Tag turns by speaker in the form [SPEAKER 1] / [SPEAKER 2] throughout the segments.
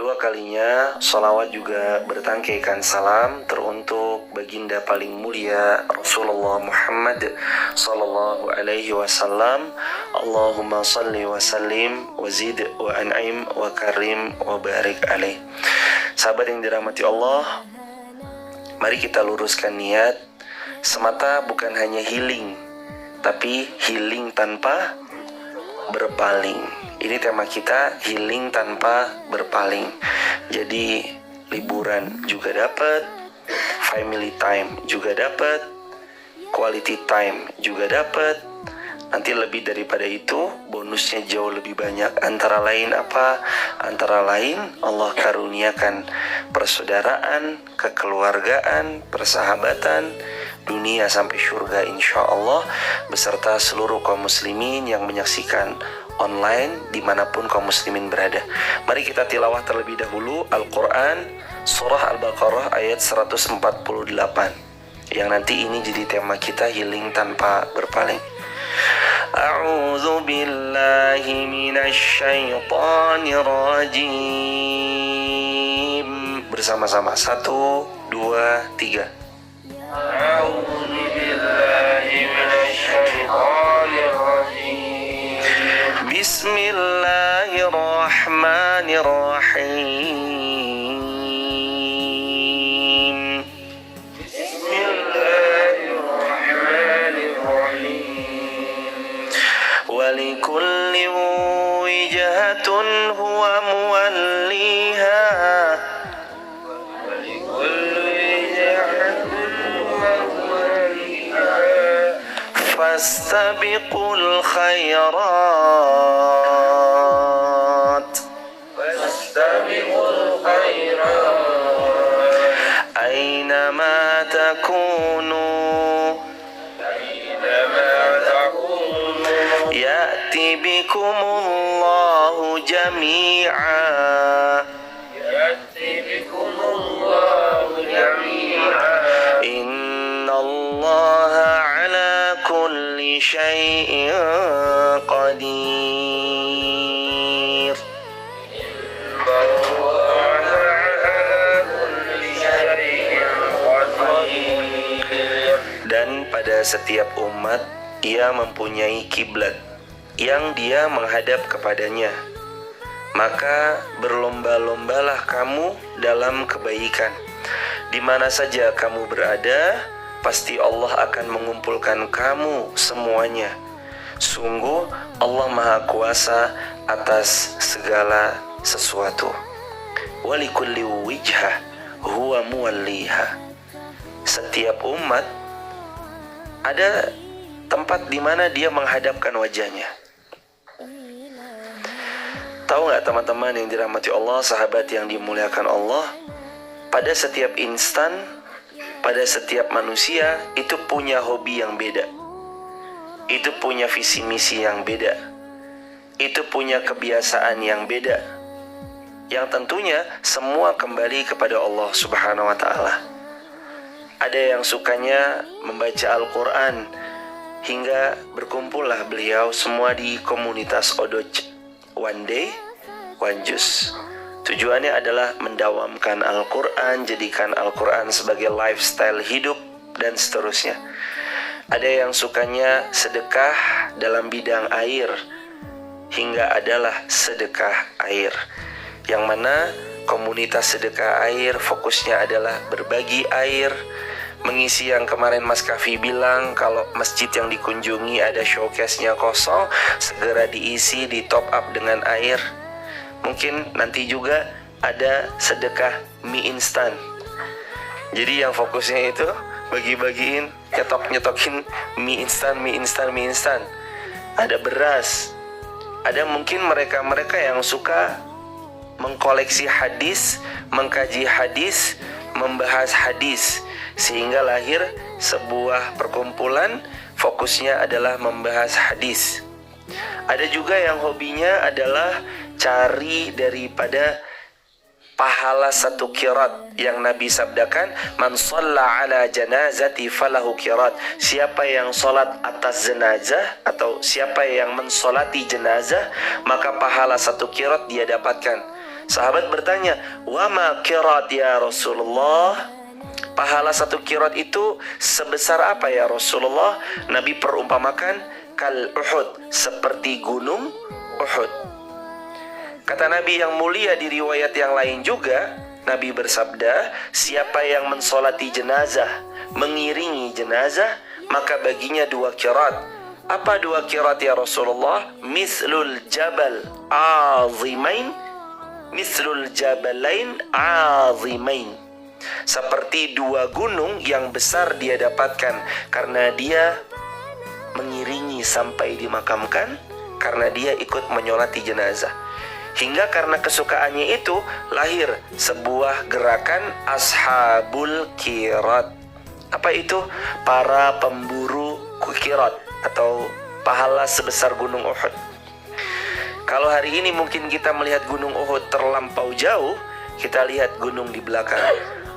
[SPEAKER 1] kedua kalinya, salawat juga bertangkaikan salam teruntuk baginda paling mulia Rasulullah Muhammad sallallahu alaihi wasallam. Allahumma salli wa sallim wa zid wa an'im wa karim wa barik alaih. Sahabat yang dirahmati Allah, mari kita luruskan niat. Semata bukan hanya healing, tapi healing tanpa berpaling. Ini tema kita, healing tanpa berpaling. Jadi liburan juga dapat, family time juga dapat, quality time juga dapat. Nanti lebih daripada itu, bonusnya jauh lebih banyak. Antara lain apa? Antara lain Allah karuniakan persaudaraan, kekeluargaan, persahabatan, dunia sampai surga insya Allah, beserta seluruh kaum muslimin yang menyaksikan online dimanapun kaum muslimin berada. Mari kita tilawah terlebih dahulu Al-Quran Surah Al-Baqarah ayat 148, yang nanti ini jadi tema kita, healing tanpa berpaling. A'udzu billahi minasy syaithanir rajim. Bersama-sama, 1, 2, 3. A'udzu billahi minasy syaithanir rajim. Bismillahirrahmanirrahim. Walikulli wijhatun huwa muwalliha. Fastabiqul khairat. Aynama takunu ya'ti bikumullahu jami'a. Innallaha ala kulli syai'in qadir. Dan pada setiap umat ia mempunyai kiblat yang dia menghadap kepadanya. Maka berlomba-lombalah kamu dalam kebaikan. Di mana saja kamu berada, pasti Allah akan mengumpulkan kamu semuanya. Sungguh Allah Maha Kuasa atas segala sesuatu. Walikulli wijhah huwa muwalliha. Setiap umat ada tempat di mana dia menghadapkan wajahnya. Tahu nggak teman-teman yang dirahmati Allah, sahabat yang dimuliakan Allah, pada setiap instan, pada setiap manusia itu punya hobi yang beda, itu punya visi misi yang beda, itu punya kebiasaan yang beda, yang tentunya semua kembali kepada Allah Subhanahu wa Ta'ala. Ada yang sukanya membaca Al-Quran, hingga berkumpullah beliau semua di komunitas Odoj, One Day, One Juice. Tujuannya adalah mendawamkan Al-Quran, jadikan Al-Quran sebagai lifestyle hidup, dan seterusnya. Ada yang sukanya sedekah dalam bidang air, hingga adalah sedekah air, yang mana komunitas sedekah air fokusnya adalah berbagi air, mengisi yang kemarin Mas Kafi bilang, kalau masjid yang dikunjungi ada showcase-nya kosong, segera diisi, di top up dengan air. Mungkin nanti juga ada sedekah mie instan. Jadi yang fokusnya itu bagi-bagiin, nyetok-nyetokin mie instan. Ada beras. Ada mungkin mereka-mereka yang suka mengkoleksi hadis, mengkaji hadis, membahas hadis, sehingga lahir sebuah perkumpulan fokusnya adalah membahas hadis. Ada juga yang hobinya adalah cari daripada pahala satu qirat, yang Nabi sabdakan, man shalla ala janazati falahu qirat. Siapa yang sholat atas jenazah, atau siapa yang mensolati jenazah, maka pahala satu qirat dia dapatkan. Sahabat bertanya, wa ma qirat ya Rasulullah? Pahala satu qirat itu sebesar apa ya Rasulullah? Nabi perumpamakan kal Uhud, seperti gunung Uhud. Kata Nabi yang mulia di riwayat yang lain juga, Nabi bersabda, siapa yang mensolati jenazah, mengiringi jenazah, maka baginya 2 qirat. Apa 2 qirat ya Rasulullah? Mislul jabal azimain, mislul jabalain azimain. Seperti 2 gunung yang besar dia dapatkan karena dia mengiringi sampai dimakamkan, karena dia ikut menyolati jenazah. Hingga karena kesukaannya itu lahir sebuah gerakan Ashabul Qirat. Apa itu? Para pemburu qirat atau pahala sebesar gunung Uhud. Kalau hari ini mungkin kita melihat gunung Uhud terlampau jauh, kita lihat gunung di belakang.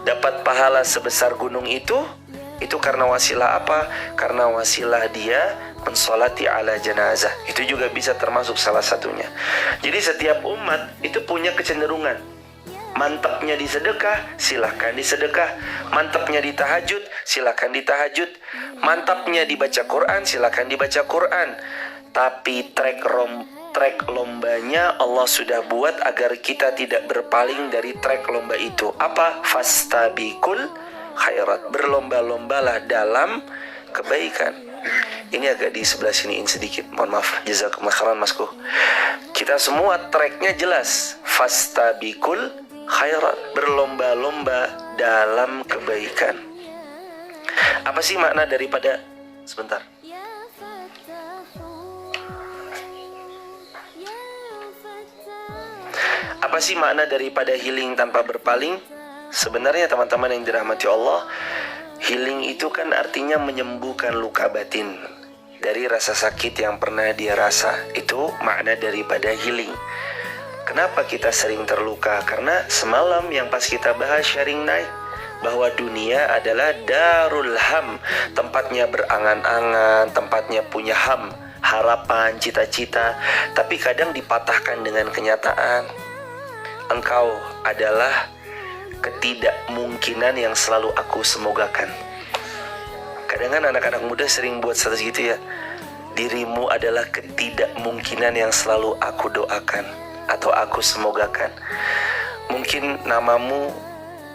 [SPEAKER 1] Dapat pahala sebesar gunung itu karena wasilah apa? Karena wasilah dia mensolati ala jenazah. Itu juga bisa termasuk salah satunya. Jadi setiap umat itu punya kecenderungan. Mantapnya di sedekah, silahkan disedekah. Mantapnya di tahajud, silahkan ditahajud. Mantapnya dibaca Quran, silahkan dibaca Quran. Tapi track lombanya Allah sudah buat agar kita tidak berpaling dari track lomba itu. Apa? Fastabiqul khairat, berlomba-lombalah dalam kebaikan. Ini agak di sebelah siniin sedikit, mohon maaf, jazakumullah khairan masku. Kita semua tracknya jelas, fastabiqul khairat, berlomba-lomba dalam kebaikan. Apa sih makna daripada, sebentar, apa sih makna daripada healing tanpa berpaling? Sebenarnya teman-teman yang dirahmati Allah, healing itu kan artinya menyembuhkan luka batin dari rasa sakit yang pernah dia rasa. Itu makna daripada healing. Kenapa kita sering terluka? Karena semalam yang pas kita bahas sharing night, bahwa dunia adalah darul ham, tempatnya berangan-angan, tempatnya punya ham, harapan, cita-cita, tapi kadang dipatahkan dengan kenyataan. Engkau adalah ketidakmungkinan yang selalu aku semogakan. Kadang kan anak-anak muda sering buat status gitu ya, dirimu adalah ketidakmungkinan yang selalu aku doakan atau aku semogakan. Mungkin namamu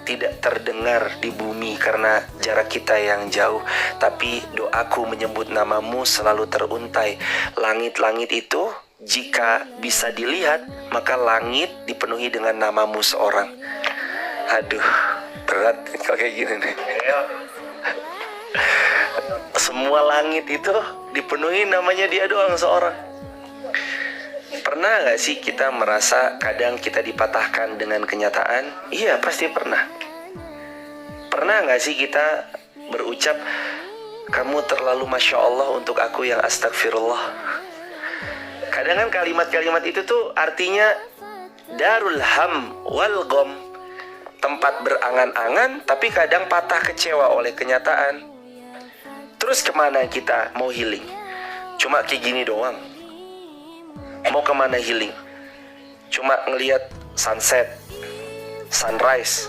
[SPEAKER 1] tidak terdengar di bumi karena jarak kita yang jauh, tapi doaku menyebut namamu selalu teruntai. Langit-langit itu jika bisa dilihat, maka langit dipenuhi dengan namamu seorang. Aduh, berat kalau kayak gini nih. Semua langit itu dipenuhi namanya dia doang seorang. Pernah gak sih kita merasa kadang kita dipatahkan dengan kenyataan? Iya, pasti pernah. Pernah gak sih kita berucap, kamu terlalu Masya Allah untuk aku yang astagfirullah? Kadang kan kalimat-kalimat itu tuh artinya darul ham wal gom, tempat berangan-angan tapi kadang patah kecewa oleh kenyataan. Terus kemana kita mau healing? Cuma kayak gini doang. Mau kemana healing? Cuma ngelihat sunset, sunrise,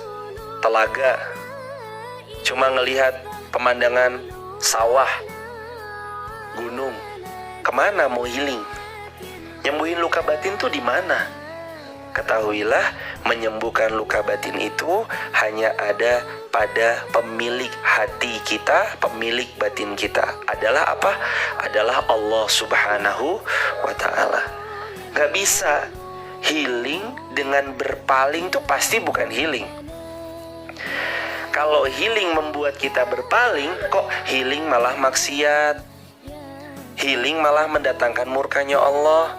[SPEAKER 1] telaga. Cuma ngelihat pemandangan sawah, gunung. Kemana mau healing? Nyembuhin luka batin tuh di mana? Ketahuilah, menyembuhkan luka batin itu hanya ada pada pemilik hati kita, pemilik batin kita. Adalah apa? Adalah Allah Subhanahu wa ta'ala. Gak bisa healing dengan berpaling tuh pasti bukan healing. Kalau healing membuat kita berpaling, kok healing malah maksiat, healing malah mendatangkan murkanya Allah.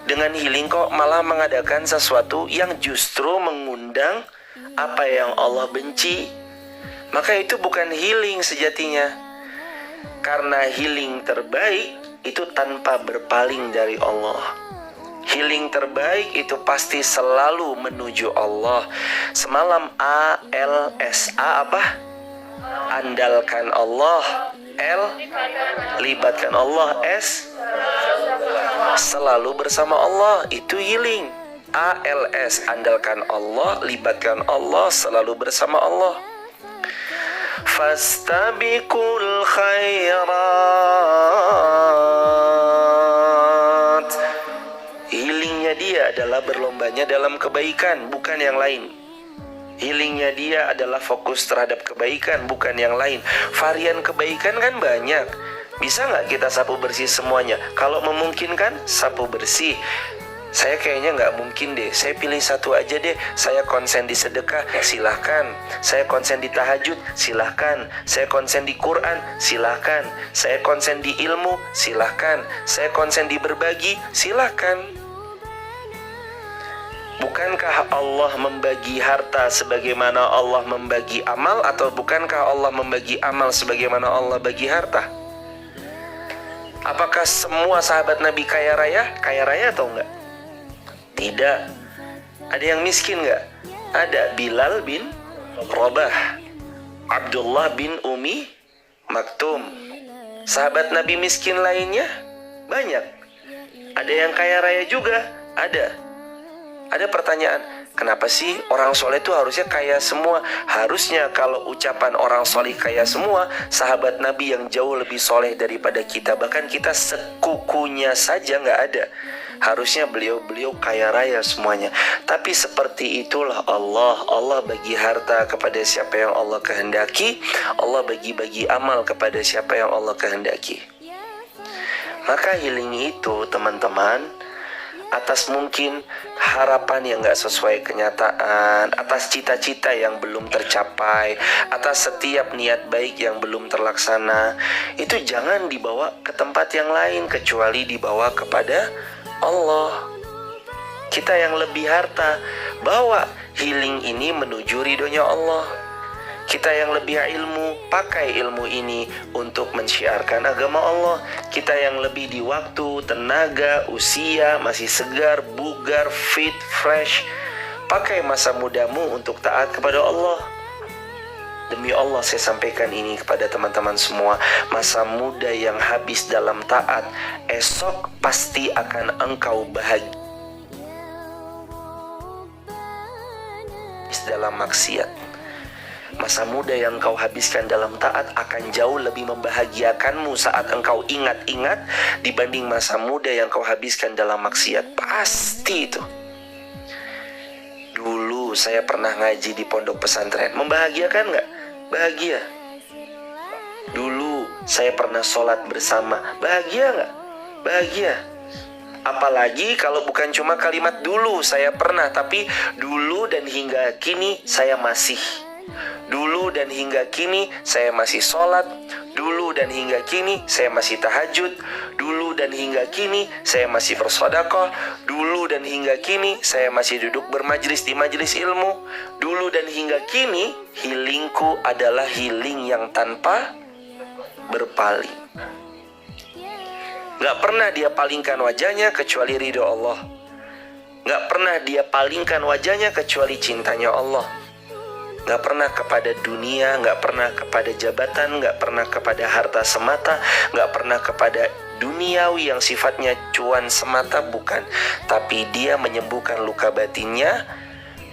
[SPEAKER 1] Dengan healing kok malah mengadakan sesuatu yang justru mengundang apa yang Allah benci. Maka itu bukan healing sejatinya. Karena healing terbaik itu tanpa berpaling dari Allah. Healing terbaik itu pasti selalu menuju Allah. Semalam ALSA apa? Andalkan Allah. L, libatkan Allah. S, selalu bersama Allah. Itu healing. ALS, andalkan Allah, libatkan Allah, selalu bersama Allah. Fastabiqul khairat. Healingnya dia adalah berlombanya dalam kebaikan, bukan yang lain. Healingnya dia adalah fokus terhadap kebaikan, bukan yang lain. Varian kebaikan kan banyak. Bisa nggak kita sapu bersih semuanya? Kalau memungkinkan, sapu bersih. Saya kayaknya nggak mungkin deh. Saya pilih satu aja deh. Saya konsen di sedekah, silahkan. Saya konsen di tahajud, silahkan. Saya konsen di Quran, silahkan. Saya konsen di ilmu, silahkan. Saya konsen di berbagi, silahkan. Bukankah Allah membagi harta sebagaimana Allah membagi amal? Atau bukankah Allah membagi amal sebagaimana Allah bagi harta? Apakah semua sahabat Nabi kaya raya? Kaya raya atau enggak? Tidak. Ada yang miskin enggak? Ada. Bilal bin Rabah, Abdullah bin Umi Maktum. Sahabat Nabi miskin lainnya banyak. Ada yang kaya raya juga? Ada. Ada pertanyaan, kenapa sih orang soleh itu harusnya kaya semua? Harusnya kalau ucapan orang soleh kaya semua, sahabat Nabi yang jauh lebih soleh daripada kita, bahkan kita sekukunya saja nggak ada. Harusnya beliau-beliau kaya raya semuanya. Tapi seperti itulah Allah. Allah bagi harta kepada siapa yang Allah kehendaki. Allah bagi-bagi amal kepada siapa yang Allah kehendaki. Maka healing itu teman-teman, atas mungkin harapan yang gak sesuai kenyataan, atas cita-cita yang belum tercapai, atas setiap niat baik yang belum terlaksana, itu jangan dibawa ke tempat yang lain kecuali dibawa kepada Allah. Kita yang lebih harta, bawa healing ini menuju ridhonya Allah. Kita yang lebih ilmu, pakai ilmu ini untuk mensyiarkan agama Allah. Kita yang lebih di waktu, tenaga, usia, masih segar, bugar, fit, fresh, pakai masa mudamu untuk taat kepada Allah. Demi Allah saya sampaikan ini kepada teman-teman semua. Masa muda yang habis dalam taat, esok pasti akan engkau bahagia dalam maksiat. Masa muda yang kau habiskan dalam taat akan jauh lebih membahagiakanmu saat engkau ingat-ingat dibanding masa muda yang kau habiskan dalam maksiat. Pasti itu. Dulu saya pernah ngaji di pondok pesantren. Membahagiakan nggak? Bahagia. Dulu saya pernah sholat bersama. Bahagia nggak? Bahagia. Apalagi kalau bukan cuma kalimat dulu saya pernah, tapi dulu dan hingga kini saya masih. Dulu dan hingga kini saya masih sholat. Dulu dan hingga kini saya masih tahajud. Dulu dan hingga kini saya masih bersedekah. Dulu dan hingga kini saya masih duduk bermajlis di majlis ilmu. Dulu dan hingga kini healingku adalah healing yang tanpa berpaling. Gak pernah dia palingkan wajahnya kecuali ridho Allah. Gak pernah dia palingkan wajahnya kecuali cintanya Allah. Gak pernah kepada dunia, gak pernah kepada jabatan, gak pernah kepada harta semata, gak pernah kepada duniawi yang sifatnya cuan semata, bukan. Tapi dia menyembuhkan luka batinnya,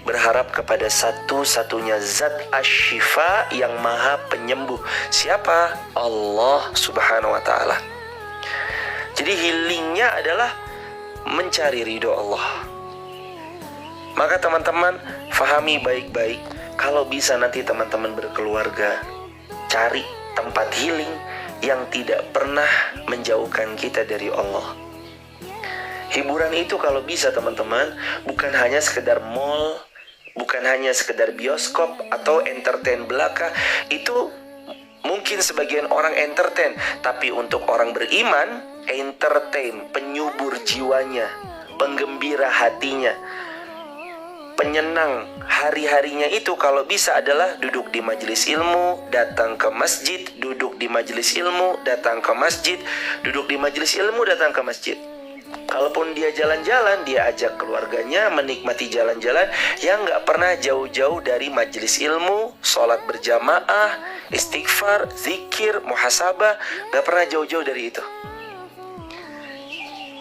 [SPEAKER 1] berharap kepada satu-satunya zat asy-syifa yang maha penyembuh. Siapa? Allah subhanahu wa ta'ala. Jadi healingnya adalah mencari ridho Allah. Maka teman-teman fahami baik-baik. Kalau bisa nanti teman-teman berkeluarga, cari tempat healing yang tidak pernah menjauhkan kita dari Allah. Hiburan itu kalau bisa teman-teman, bukan hanya sekedar mall, bukan hanya sekedar bioskop atau entertain belaka. Itu mungkin sebagian orang entertain, tapi untuk orang beriman, entertain, penyubur jiwanya, penggembira hatinya, penyenang hari-harinya itu kalau bisa adalah duduk di majelis ilmu, datang ke masjid, duduk di majelis ilmu, datang ke masjid, duduk di majelis ilmu, datang ke masjid. Kalaupun dia jalan-jalan, dia ajak keluarganya menikmati jalan-jalan yang gak pernah jauh-jauh dari majelis ilmu, sholat berjamaah, istighfar, zikir, muhasabah, gak pernah jauh-jauh dari itu.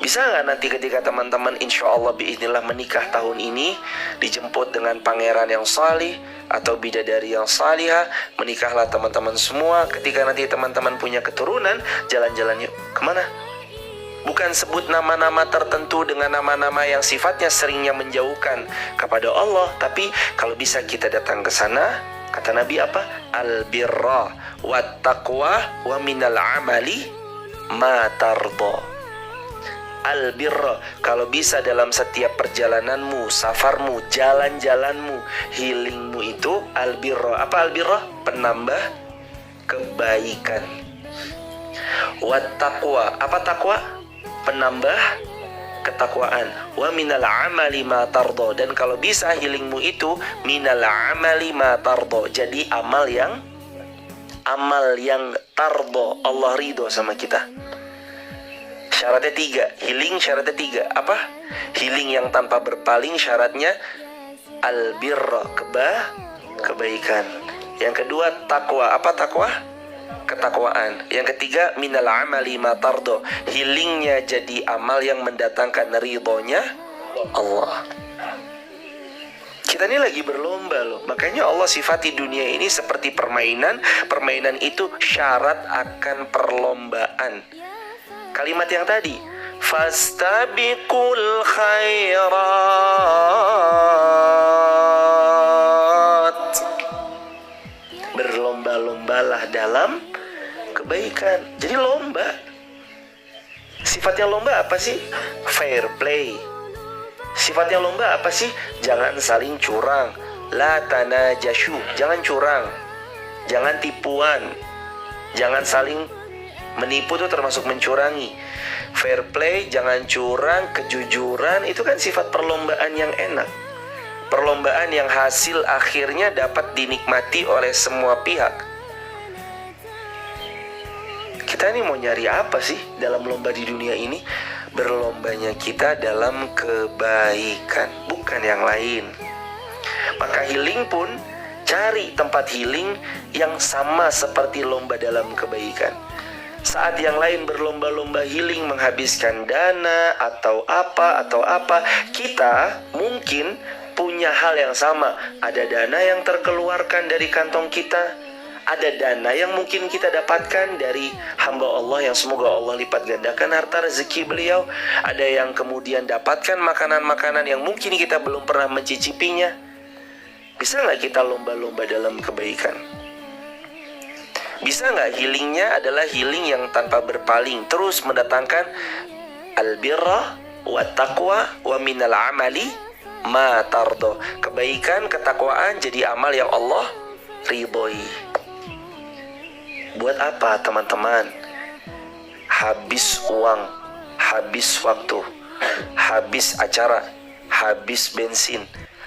[SPEAKER 1] Bisa nggak nanti ketika teman-teman insya Allah biiznillah menikah tahun ini, dijemput dengan pangeran yang salih atau bidadari yang salihah, menikahlah teman-teman semua. Ketika nanti teman-teman punya keturunan, jalan-jalan yuk. Kemana? Bukan sebut nama-nama tertentu dengan nama-nama yang sifatnya seringnya menjauhkan kepada Allah, tapi kalau bisa kita datang ke sana. Kata Nabi apa? Al-birra wat taqwa wa minal amali ma tarda. Al-birra, kalau bisa dalam setiap perjalananmu, safarmu, jalan-jalanmu, healingmu itu al-birra. Apa al-birra? Penambah kebaikan. Wat taqwa, apa taqwa? Penambah ketakwaan. Wa minal amali ma tarda, dan kalau bisa healingmu itu minal amali ma tarda, jadi amal yang tarda, Allah ridho sama kita. Syaratnya 3, healing syaratnya 3. Apa? Healing yang tanpa berpaling syaratnya al-birra, kebaikan. Yang kedua takwa. Apa takwa? Ketakwaan. Yang ketiga minal amali ma tarda, healingnya jadi amal yang mendatangkan ridhonya Allah. Kita ini lagi berlomba loh. Makanya Allah sifati dunia ini seperti permainan. Permainan itu syarat akan perlombaan. Kalimat yang tadi, fastabiqul khairat, berlomba-lombalah dalam kebaikan. Jadi lomba. Sifatnya lomba apa sih? Fair play. Sifatnya lomba apa sih? Jangan saling curang. La tanajashu, jangan curang. Jangan tipuan. Jangan saling menipu, itu termasuk mencurangi. Fair play, jangan curang, kejujuran, itu kan sifat perlombaan yang enak. Perlombaan yang hasil akhirnya dapat dinikmati oleh semua pihak. Kita ini mau nyari apa sih dalam lomba di dunia ini? Berlombanya kita dalam kebaikan, bukan yang lain. Maka healing pun cari tempat healing yang sama seperti lomba dalam kebaikan. Saat yang lain berlomba-lomba healing, menghabiskan dana atau apa, kita mungkin punya hal yang sama. Ada dana yang terkeluarkan dari kantong kita, ada dana yang mungkin kita dapatkan dari hamba Allah yang semoga Allah lipat gandakan harta rezeki beliau. Ada yang kemudian dapatkan makanan-makanan yang mungkin kita belum pernah mencicipinya. Bisa nggak kita lomba-lomba dalam kebaikan? Bisa nggak healingnya adalah healing yang tanpa berpaling, terus mendatangkan al-birra wa taqwa wa minal amali ma tardo, kebaikan, ketakwaan jadi amal yang Allah ridhoi. Buat apa teman-teman? Habis uang, habis waktu, habis acara, habis bensin,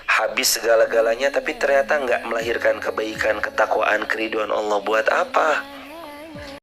[SPEAKER 1] habis segala-galanya, tapi ternyata nggak melahirkan kebaikan, ketakwaan, keridhaan Allah. Buat apa?